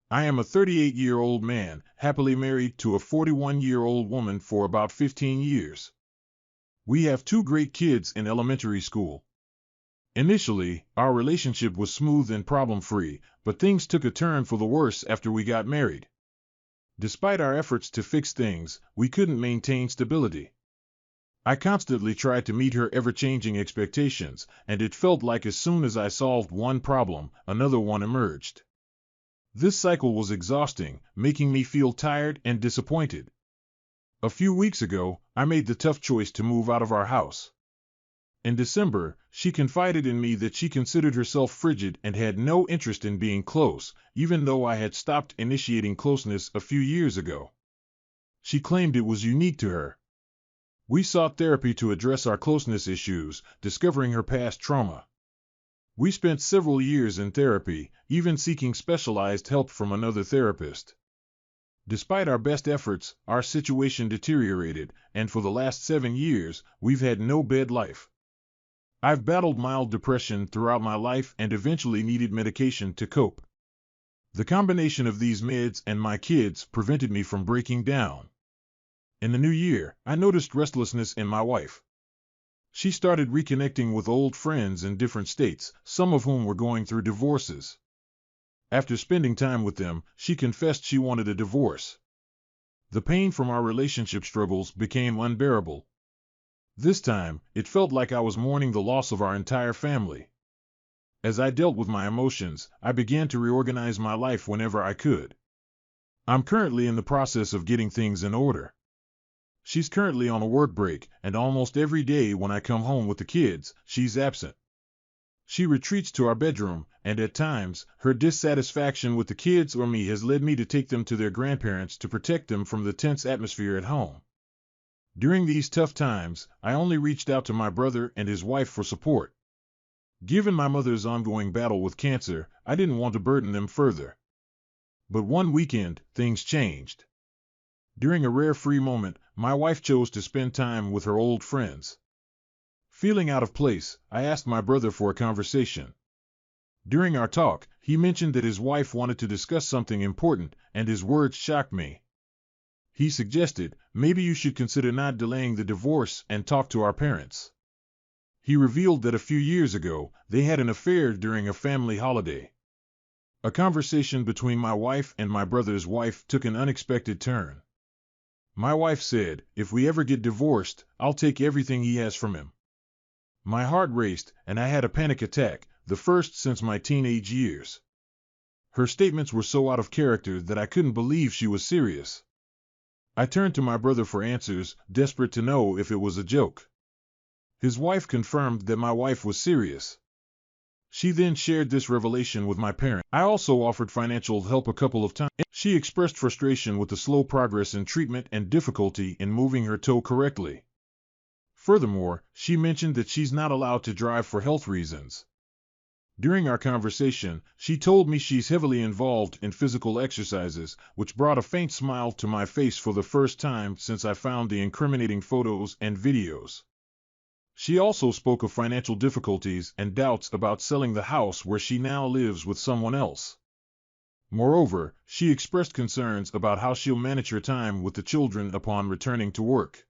I am a 38-year-old man, happily married to a 41-year-old woman for about 15 years. We have two great kids in elementary school. Initially, our relationship was smooth and problem-free, but things took a turn for the worse after we got married. Despite our efforts to fix things, we couldn't maintain stability. I constantly tried to meet her ever-changing expectations, and it felt like as soon as I solved one problem, another one emerged. This cycle was exhausting, making me feel tired and disappointed. A few weeks ago, I made the tough choice to move out of our house. In December, she confided in me that she considered herself frigid and had no interest in being close, even though I had stopped initiating closeness a few years ago. She claimed it was unique to her. We sought therapy to address our closeness issues, discovering her past trauma. We spent several years in therapy, even seeking specialized help from another therapist. Despite our best efforts, our situation deteriorated, and for the last 7 years, we've had no bed life. I've battled mild depression throughout my life and eventually needed medication to cope. The combination of these meds and my kids prevented me from breaking down. In the new year, I noticed restlessness in my wife. She started reconnecting with old friends in different states, some of whom were going through divorces. After spending time with them, she confessed she wanted a divorce. The pain from our relationship struggles became unbearable. This time, it felt like I was mourning the loss of our entire family. As I dealt with my emotions, I began to reorganize my life whenever I could. I'm currently in the process of getting things in order. She's currently on a work break, and almost every day when I come home with the kids, she's absent. She retreats to our bedroom, and at times, her dissatisfaction with the kids or me has led me to take them to their grandparents to protect them from the tense atmosphere at home. During these tough times, I only reached out to my brother and his wife for support. Given my mother's ongoing battle with cancer, I didn't want to burden them further. But one weekend, things changed. During a rare free moment, my wife chose to spend time with her old friends. Feeling out of place, I asked my brother for a conversation. During our talk, he mentioned that his wife wanted to discuss something important, and his words shocked me. He suggested, maybe you should consider not delaying the divorce and talk to our parents. He revealed that a few years ago, they had an affair during a family holiday. A conversation between my wife and my brother's wife took an unexpected turn. My wife said, if we ever get divorced, I'll take everything he has from him. My heart raced, and I had a panic attack, the first since my teenage years. Her statements were so out of character that I couldn't believe she was serious. I turned to my brother for answers, desperate to know if it was a joke. His wife confirmed that my wife was serious. She then shared this revelation with my parents. I also offered financial help a couple of times. She expressed frustration with the slow progress in treatment and difficulty in moving her toe correctly. Furthermore, she mentioned that she's not allowed to drive for health reasons. During our conversation, she told me she's heavily involved in physical exercises, which brought a faint smile to my face for the first time since I found the incriminating photos and videos. She also spoke of financial difficulties and doubts about selling the house where she now lives with someone else. Moreover, she expressed concerns about how she'll manage her time with the children upon returning to work.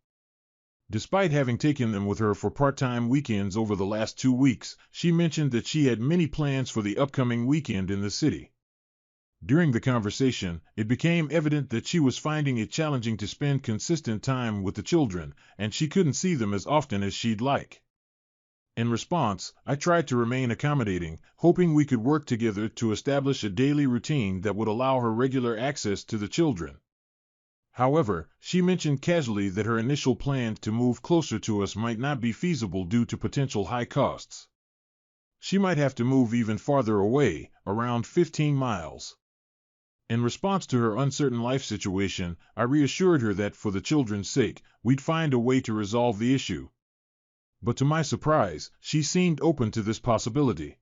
Despite having taken them with her for part-time weekends over the last 2 weeks, she mentioned that she had many plans for the upcoming weekend in the city. During the conversation, it became evident that she was finding it challenging to spend consistent time with the children, and she couldn't see them as often as she'd like. In response, I tried to remain accommodating, hoping we could work together to establish a daily routine that would allow her regular access to the children. However, she mentioned casually that her initial plan to move closer to us might not be feasible due to potential high costs. She might have to move even farther away, around 15 miles. In response to her uncertain life situation, I reassured her that for the children's sake, we'd find a way to resolve the issue. But to my surprise, she seemed open to this possibility.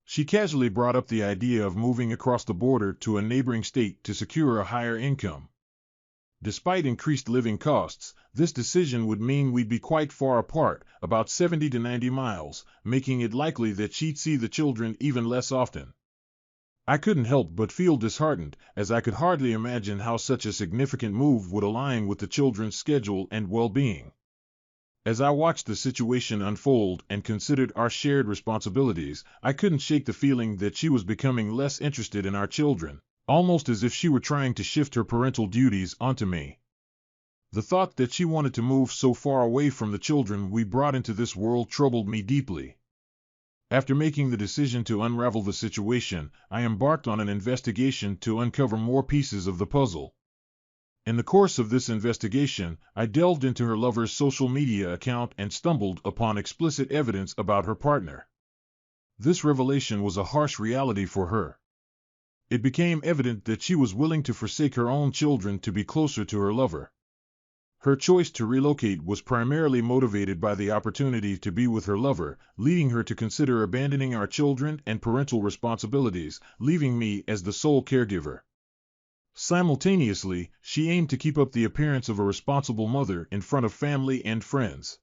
She casually brought up the idea of moving across the border to a neighboring state to secure a higher income. Despite increased living costs, this decision would mean we'd be quite far apart, about 70 to 90 miles, making it likely that she'd see the children even less often. I couldn't help but feel disheartened, as I could hardly imagine how such a significant move would align with the children's schedule and well-being. As I watched the situation unfold and considered our shared responsibilities, I couldn't shake the feeling that she was becoming less interested in our children, almost as if she were trying to shift her parental duties onto me. The thought that she wanted to move so far away from the children we brought into this world troubled me deeply. After making the decision to unravel the situation, I embarked on an investigation to uncover more pieces of the puzzle. In the course of this investigation, I delved into her lover's social media account and stumbled upon explicit evidence about her partner. This revelation was a harsh reality for her. It became evident that she was willing to forsake her own children to be closer to her lover. Her choice to relocate was primarily motivated by the opportunity to be with her lover, leading her to consider abandoning our children and parental responsibilities, leaving me as the sole caregiver. Simultaneously, she aimed to keep up the appearance of a responsible mother in front of family and friends.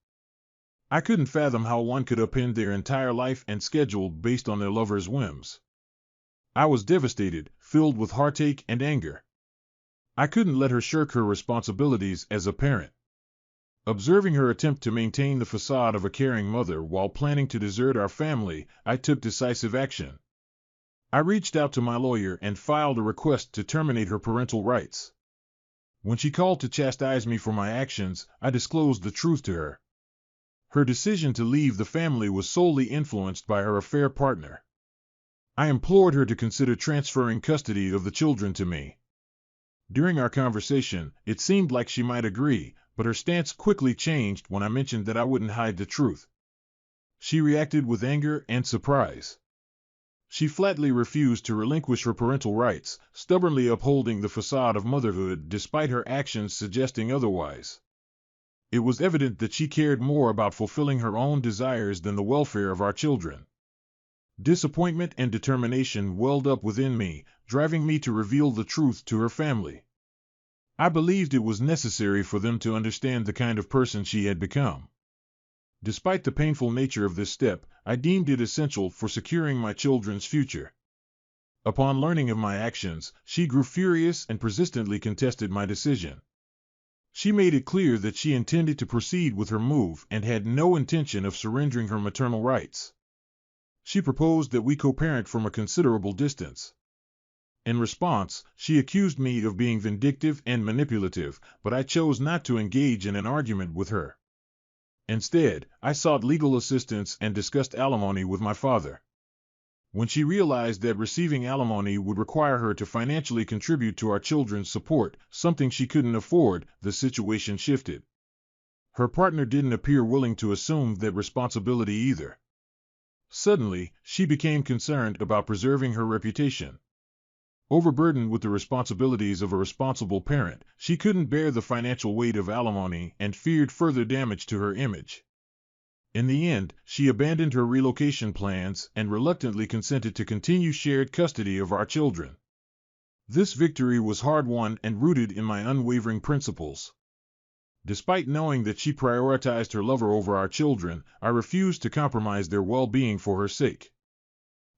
I couldn't fathom how one could upend their entire life and schedule based on their lover's whims. I was devastated, filled with heartache and anger. I couldn't let her shirk her responsibilities as a parent. Observing her attempt to maintain the facade of a caring mother while planning to desert our family, I took decisive action. I reached out to my lawyer and filed a request to terminate her parental rights. When she called to chastise me for my actions, I disclosed the truth to her. Her decision to leave the family was solely influenced by her affair partner. I implored her to consider transferring custody of the children to me. During our conversation, it seemed like she might agree, but her stance quickly changed when I mentioned that I wouldn't hide the truth. She reacted with anger and surprise. She flatly refused to relinquish her parental rights, stubbornly upholding the facade of motherhood despite her actions suggesting otherwise. It was evident that she cared more about fulfilling her own desires than the welfare of our children. Disappointment and determination welled up within me, driving me to reveal the truth to her family. I believed it was necessary for them to understand the kind of person she had become. Despite the painful nature of this step, I deemed it essential for securing my children's future. Upon learning of my actions, she grew furious and persistently contested my decision. She made it clear that she intended to proceed with her move and had no intention of surrendering her maternal rights. She proposed that we co-parent from a considerable distance. In response, she accused me of being vindictive and manipulative, but I chose not to engage in an argument with her. Instead, I sought legal assistance and discussed alimony with my father. When she realized that receiving alimony would require her to financially contribute to our children's support, something she couldn't afford, the situation shifted. Her partner didn't appear willing to assume that responsibility either. Suddenly, she became concerned about preserving her reputation. Overburdened with the responsibilities of a responsible parent, she couldn't bear the financial weight of alimony and feared further damage to her image. In the end, she abandoned her relocation plans and reluctantly consented to continue shared custody of our children. This victory was hard-won and rooted in my unwavering principles. Despite knowing that she prioritized her lover over our children, I refused to compromise their well-being for her sake.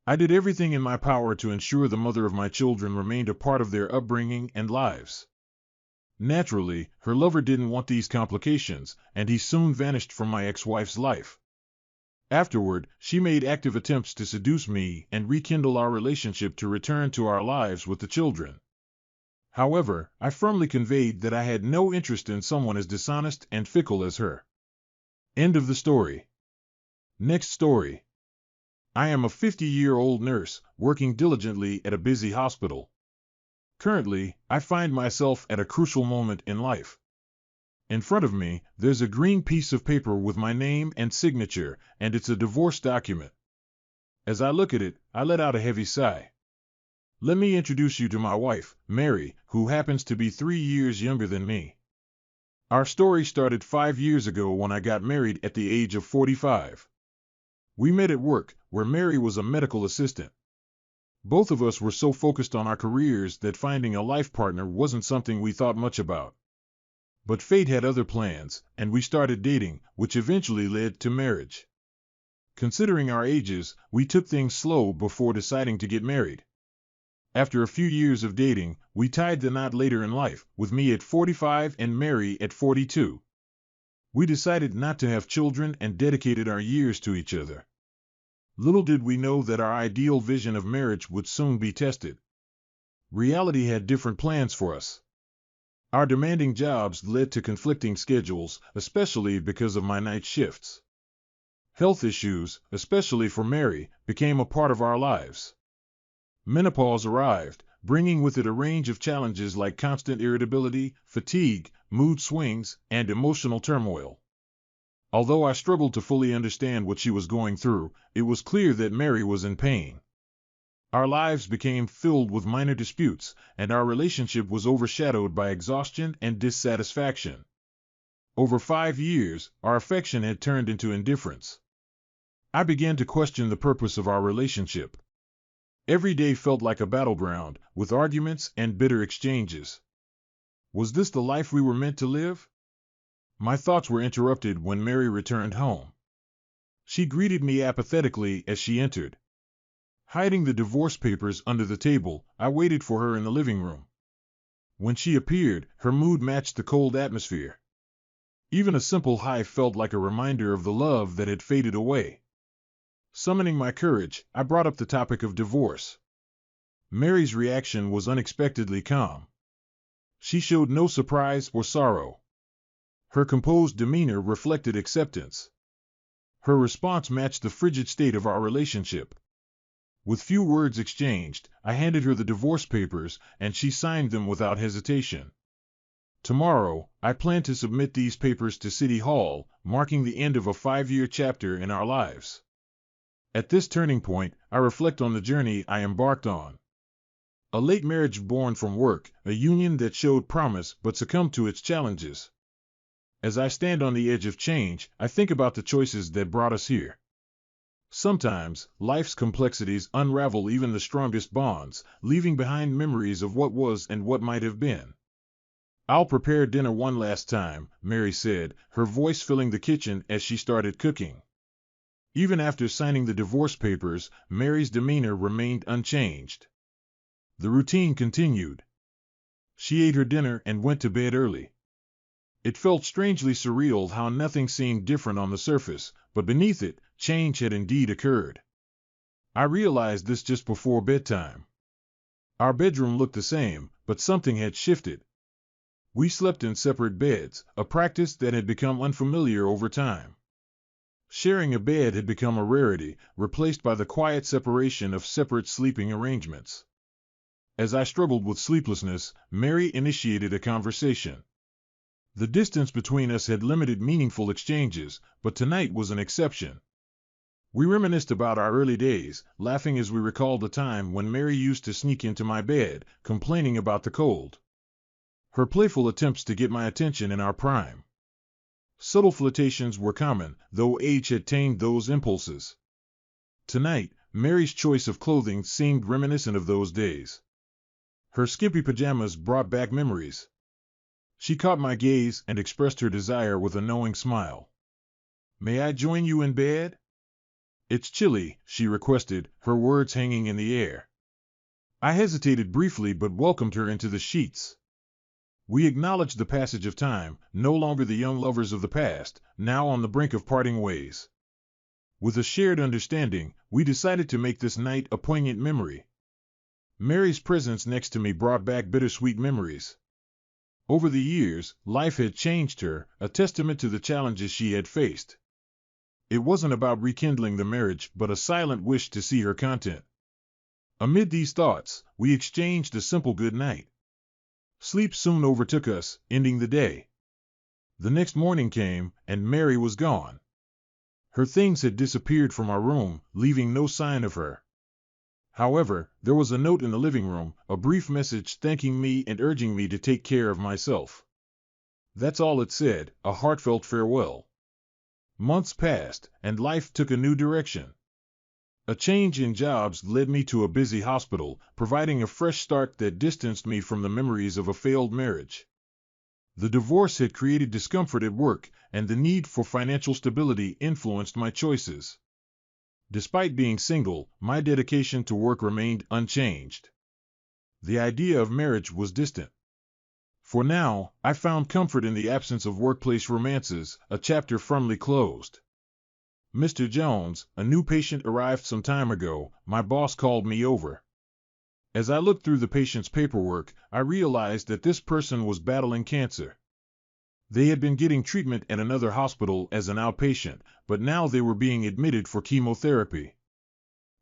I did everything in my power to ensure the mother of my children remained a part of their upbringing and lives. Naturally, her lover didn't want these complications, and he soon vanished from my ex-wife's life. Afterward, she made active attempts to seduce me and rekindle our relationship to return to our lives with the children. However, I firmly conveyed that I had no interest in someone as dishonest and fickle as her. End of the story. Next story. I am a 50-year-old nurse, working diligently at a busy hospital. Currently, I find myself at a crucial moment in life. In front of me, there's a green piece of paper with my name and signature, and it's a divorce document. As I look at it, I let out a heavy sigh. Let me introduce you to my wife, Mary, who happens to be 3 years younger than me. Our story started 5 years ago when I got married at the age of 45. We met at work, where Mary was a medical assistant. Both of us were so focused on our careers that finding a life partner wasn't something we thought much about. But fate had other plans, and we started dating, which eventually led to marriage. Considering our ages, we took things slow before deciding to get married. After a few years of dating, we tied the knot later in life, with me at 45 and Mary at 42. We decided not to have children and dedicated our years to each other. Little did we know that our ideal vision of marriage would soon be tested. Reality had different plans for us. Our demanding jobs led to conflicting schedules, especially because of my night shifts. Health issues, especially for Mary, became a part of our lives. Menopause arrived, bringing with it a range of challenges like constant irritability, fatigue, mood swings, and emotional turmoil. Although I struggled to fully understand what she was going through, it was clear that Mary was in pain. Our lives became filled with minor disputes, and our relationship was overshadowed by exhaustion and dissatisfaction. Over 5 years, our affection had turned into indifference. I began to question the purpose of our relationship. Every day felt like a battleground, with arguments and bitter exchanges. Was this the life we were meant to live? My thoughts were interrupted when Mary returned home. She greeted me apathetically as she entered. Hiding the divorce papers under the table, I waited for her in the living room. When she appeared, her mood matched the cold atmosphere. Even a simple hi felt like a reminder of the love that had faded away. Summoning my courage, I brought up the topic of divorce. Mary's reaction was unexpectedly calm. She showed no surprise or sorrow. Her composed demeanor reflected acceptance. Her response matched the frigid state of our relationship. With few words exchanged, I handed her the divorce papers, and she signed them without hesitation. Tomorrow, I plan to submit these papers to City Hall, marking the end of a 5-year chapter in our lives. At this turning point, I reflect on the journey I embarked on. A late marriage born from work, a union that showed promise but succumbed to its challenges. As I stand on the edge of change, I think about the choices that brought us here. Sometimes, life's complexities unravel even the strongest bonds, leaving behind memories of what was and what might have been. "I'll prepare dinner one last time," Mary said, her voice filling the kitchen as she started cooking. Even after signing the divorce papers, Mary's demeanor remained unchanged. The routine continued. She ate her dinner and went to bed early. It felt strangely surreal how nothing seemed different on the surface, but beneath it, change had indeed occurred. I realized this just before bedtime. Our bedroom looked the same, but something had shifted. We slept in separate beds, a practice that had become unfamiliar over time. Sharing a bed had become a rarity, replaced by the quiet separation of separate sleeping arrangements. As I struggled with sleeplessness, Mary initiated a conversation. The distance between us had limited meaningful exchanges, but tonight was an exception. We reminisced about our early days, laughing as we recalled the time when Mary used to sneak into my bed, complaining about the cold. Her playful attempts to get my attention in our prime. Subtle flirtations were common, though age had tamed those impulses. Tonight, Mary's choice of clothing seemed reminiscent of those days. Her skimpy pajamas brought back memories. She caught my gaze and expressed her desire with a knowing smile. "May I join you in bed?" "It's chilly," she requested, her words hanging in the air. I hesitated briefly but welcomed her into the sheets. We acknowledged the passage of time, no longer the young lovers of the past, now on the brink of parting ways. With a shared understanding, we decided to make this night a poignant memory. Mary's presence next to me brought back bittersweet memories. Over the years, life had changed her, a testament to the challenges she had faced. It wasn't about rekindling the marriage, but a silent wish to see her content. Amid these thoughts, we exchanged a simple good night. Sleep soon overtook us, ending the day. The next morning came, and Mary was gone. Her things had disappeared from our room, leaving no sign of her. However, there was a note in the living room, a brief message thanking me and urging me to take care of myself. That's all it said, a heartfelt farewell. Months passed, and life took a new direction. A change in jobs led me to a busy hospital, providing a fresh start that distanced me from the memories of a failed marriage. The divorce had created discomfort at work, and the need for financial stability influenced my choices. Despite being single, my dedication to work remained unchanged. The idea of marriage was distant. For now, I found comfort in the absence of workplace romances, a chapter firmly closed. "Mr. Jones, a new patient arrived some time ago," my boss called me over. As I looked through the patient's paperwork, I realized that this person was battling cancer. They had been getting treatment at another hospital as an outpatient, but now they were being admitted for chemotherapy.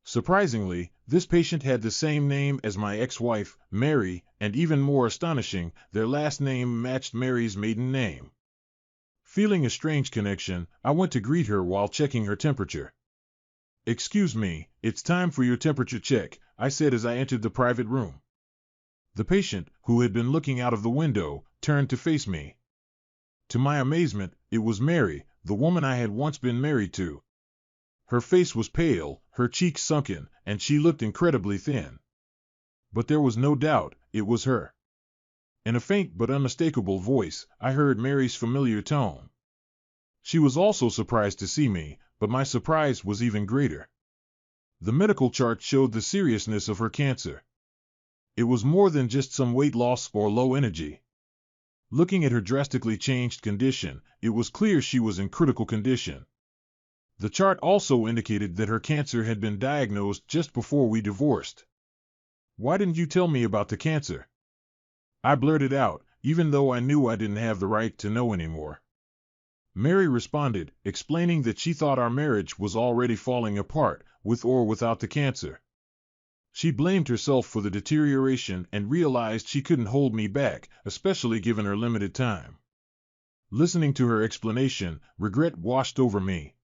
Surprisingly, this patient had the same name as my ex-wife, Mary, and even more astonishing, their last name matched Mary's maiden name. Feeling a strange connection, I went to greet her while checking her temperature. "Excuse me, it's time for your temperature check," I said as I entered the private room. The patient, who had been looking out of the window, turned to face me. To my amazement, it was Mary, the woman I had once been married to. Her face was pale, her cheeks sunken, and she looked incredibly thin. But there was no doubt, it was her. In a faint but unmistakable voice, I heard Mary's familiar tone. She was also surprised to see me, but my surprise was even greater. The medical chart showed the seriousness of her cancer. It was more than just some weight loss or low energy. Looking at her drastically changed condition, it was clear she was in critical condition. The chart also indicated that her cancer had been diagnosed just before we divorced. "Why didn't you tell me about the cancer?" I blurted out, even though I knew I didn't have the right to know anymore. Mary responded, explaining that she thought our marriage was already falling apart, with or without the cancer. She blamed herself for the deterioration and realized she couldn't hold me back, especially given her limited time. Listening to her explanation, regret washed over me.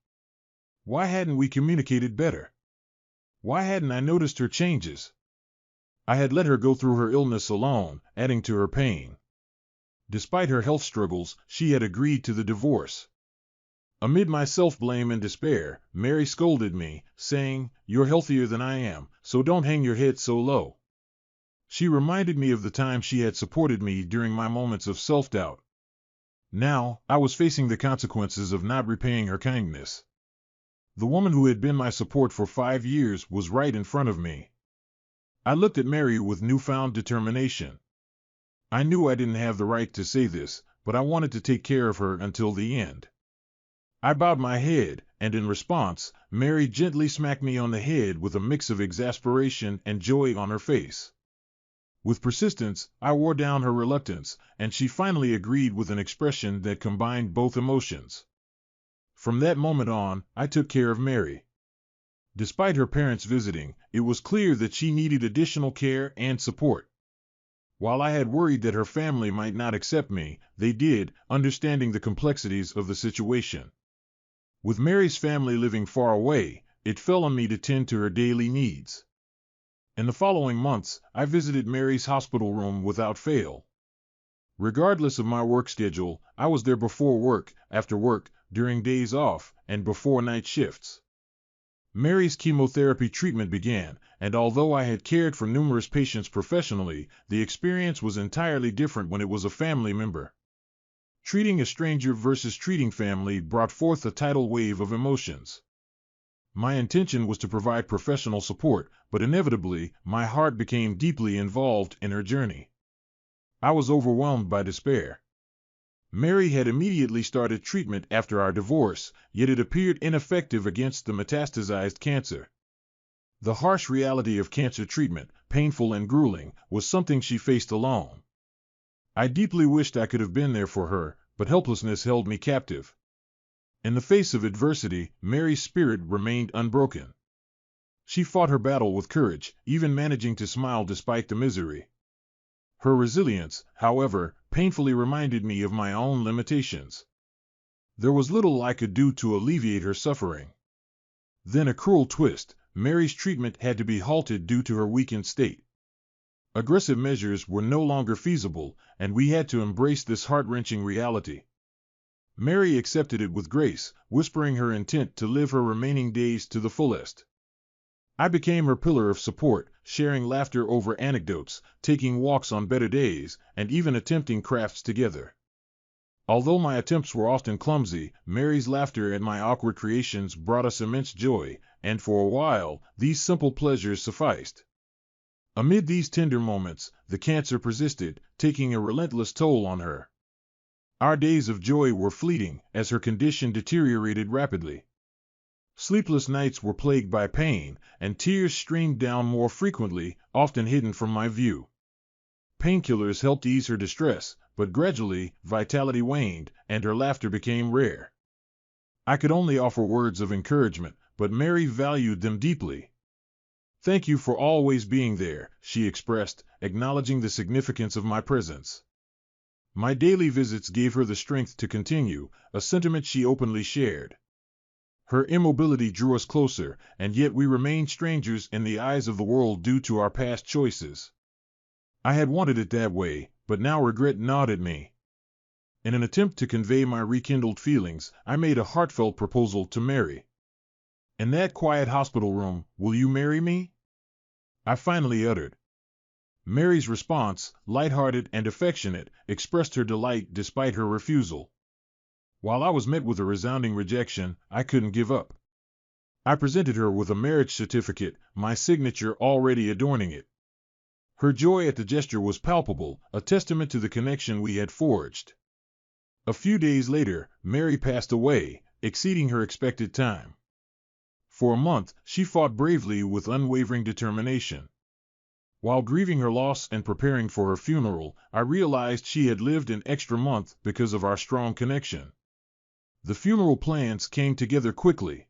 Why hadn't we communicated better? Why hadn't I noticed her changes? I had let her go through her illness alone, adding to her pain. Despite her health struggles, she had agreed to the divorce. Amid my self-blame and despair, Mary scolded me, saying, "You're healthier than I am, so don't hang your head so low." She reminded me of the time she had supported me during my moments of self-doubt. Now, I was facing the consequences of not repaying her kindness. The woman who had been my support for 5 years was right in front of me. I looked at Mary with newfound determination. I knew I didn't have the right to say this, but I wanted to take care of her until the end. I bowed my head, and in response, Mary gently smacked me on the head with a mix of exasperation and joy on her face. With persistence, I wore down her reluctance, and she finally agreed with an expression that combined both emotions. From that moment on, I took care of Mary. Despite her parents visiting, it was clear that she needed additional care and support. While I had worried that her family might not accept me, they did, understanding the complexities of the situation. With Mary's family living far away, it fell on me to tend to her daily needs. In the following months, I visited Mary's hospital room without fail. Regardless of my work schedule, I was there before work, after work, during days off, and before night shifts. Mary's chemotherapy treatment began, and although I had cared for numerous patients professionally, the experience was entirely different when it was a family member. Treating a stranger versus treating family brought forth a tidal wave of emotions. My intention was to provide professional support, but inevitably, my heart became deeply involved in her journey. I was overwhelmed by despair. Mary had immediately started treatment after our divorce, yet it appeared ineffective against the metastasized cancer. The harsh reality of cancer treatment, painful and grueling, was something she faced alone. I deeply wished I could have been there for her, but helplessness held me captive. In the face of adversity, Mary's spirit remained unbroken. She fought her battle with courage, even managing to smile despite the misery. Her resilience, however, painfully reminded me of my own limitations. There was little I could do to alleviate her suffering. Then a cruel twist: Mary's treatment had to be halted due to her weakened state. Aggressive measures were no longer feasible, and we had to embrace this heart-wrenching reality. Mary accepted it with grace, whispering her intent to live her remaining days to the fullest. I became her pillar of support, sharing laughter over anecdotes, taking walks on better days, and even attempting crafts together. Although my attempts were often clumsy, Mary's laughter at my awkward creations brought us immense joy, and for a while, these simple pleasures sufficed. Amid these tender moments, the cancer persisted, taking a relentless toll on her. Our days of joy were fleeting, as her condition deteriorated rapidly. Sleepless nights were plagued by pain, and tears streamed down more frequently, often hidden from my view. Painkillers helped ease her distress, but gradually, vitality waned, and her laughter became rare. I could only offer words of encouragement, but Mary valued them deeply. "Thank you for always being there," she expressed, acknowledging the significance of my presence. My daily visits gave her the strength to continue, a sentiment she openly shared. Her immobility drew us closer, and yet we remained strangers in the eyes of the world due to our past choices. I had wanted it that way, but now regret gnawed at me. In an attempt to convey my rekindled feelings, I made a heartfelt proposal to Mary. "In that quiet hospital room, will you marry me?" I finally uttered. Mary's response, light-hearted and affectionate, expressed her delight despite her refusal. While I was met with a resounding rejection, I couldn't give up. I presented her with a marriage certificate, my signature already adorning it. Her joy at the gesture was palpable, a testament to the connection we had forged. A few days later, Mary passed away, exceeding her expected time. For a month, she fought bravely with unwavering determination. While grieving her loss and preparing for her funeral, I realized she had lived an extra month because of our strong connection. The funeral plans came together quickly.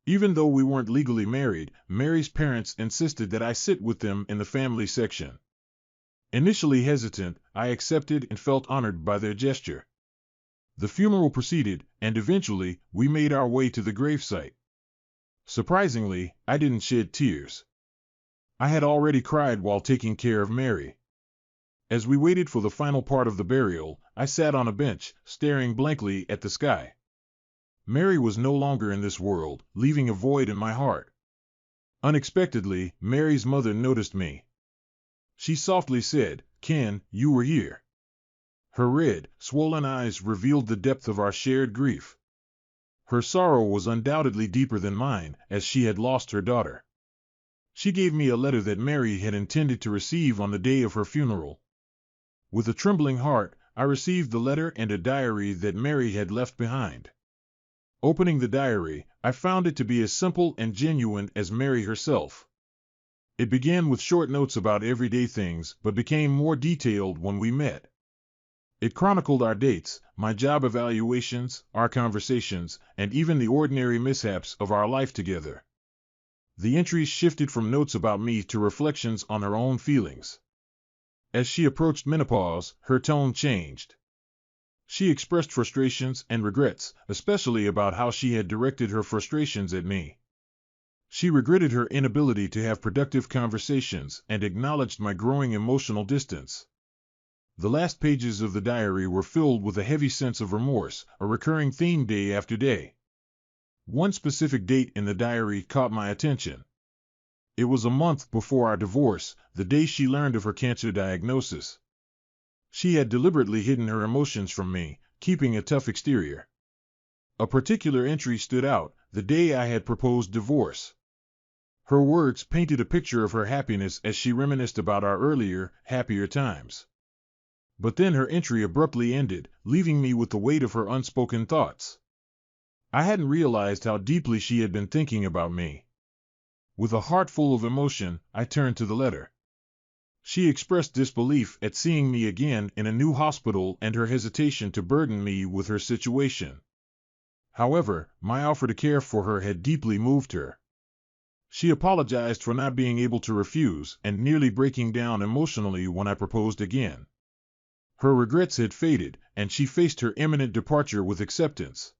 Even though we weren't legally married, Mary's parents insisted that I sit with them in the family section. Initially hesitant, I accepted and felt honored by their gesture. The funeral proceeded, and eventually, we made our way to the gravesite. Surprisingly, I didn't shed tears. I had already cried while taking care of Mary. As we waited for the final part of the burial, I sat on a bench, staring blankly at the sky. Mary was no longer in this world, leaving a void in my heart. Unexpectedly, Mary's mother noticed me. She softly said, "Ken, you were here." Her red, swollen eyes revealed the depth of our shared grief. Her sorrow was undoubtedly deeper than mine, as she had lost her daughter. She gave me a letter that Mary had intended to receive on the day of her funeral. With a trembling heart, I received the letter and a diary that Mary had left behind. Opening the diary, I found it to be as simple and genuine as Mary herself. It began with short notes about everyday things, but became more detailed when we met. It chronicled our dates, my job evaluations, our conversations, and even the ordinary mishaps of our life together. The entries shifted from notes about me to reflections on her own feelings. As she approached menopause, her tone changed. She expressed frustrations and regrets, especially about how she had directed her frustrations at me. She regretted her inability to have productive conversations and acknowledged my growing emotional distance. The last pages of the diary were filled with a heavy sense of remorse, a recurring theme day after day. One specific date in the diary caught my attention. It was a month before our divorce, the day she learned of her cancer diagnosis. She had deliberately hidden her emotions from me, keeping a tough exterior. A particular entry stood out, the day I had proposed divorce. Her words painted a picture of her happiness as she reminisced about our earlier, happier times. But then her entry abruptly ended, leaving me with the weight of her unspoken thoughts. I hadn't realized how deeply she had been thinking about me. With a heart full of emotion, I turned to the letter. She expressed disbelief at seeing me again in a new hospital and her hesitation to burden me with her situation. However, my offer to care for her had deeply moved her. She apologized for not being able to refuse and nearly breaking down emotionally when I proposed again. Her regrets had faded, and she faced her imminent departure with acceptance.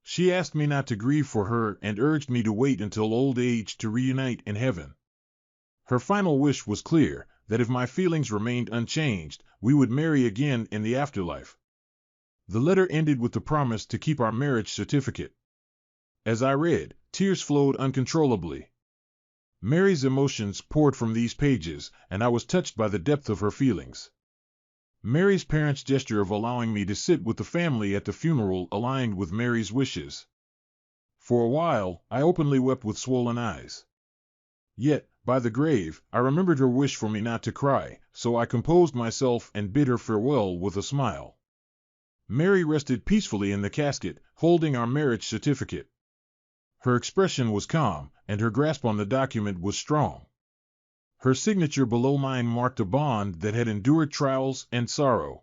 She asked me not to grieve for her and urged me to wait until old age to reunite in heaven. Her final wish was clear, that if my feelings remained unchanged, we would marry again in the afterlife. The letter ended with the promise to keep our marriage certificate. As I read, tears flowed uncontrollably. Mary's emotions poured from these pages, and I was touched by the depth of her feelings. Mary's parents' gesture of allowing me to sit with the family at the funeral aligned with Mary's wishes. For a while, I openly wept with swollen eyes. Yet, By the grave, I remembered her wish for me not to cry, so I composed myself and bid her farewell with a smile. Mary rested peacefully in the casket, holding our marriage certificate. Her expression was calm, and her grasp on the document was strong. Her signature below mine marked a bond that had endured trials and sorrow.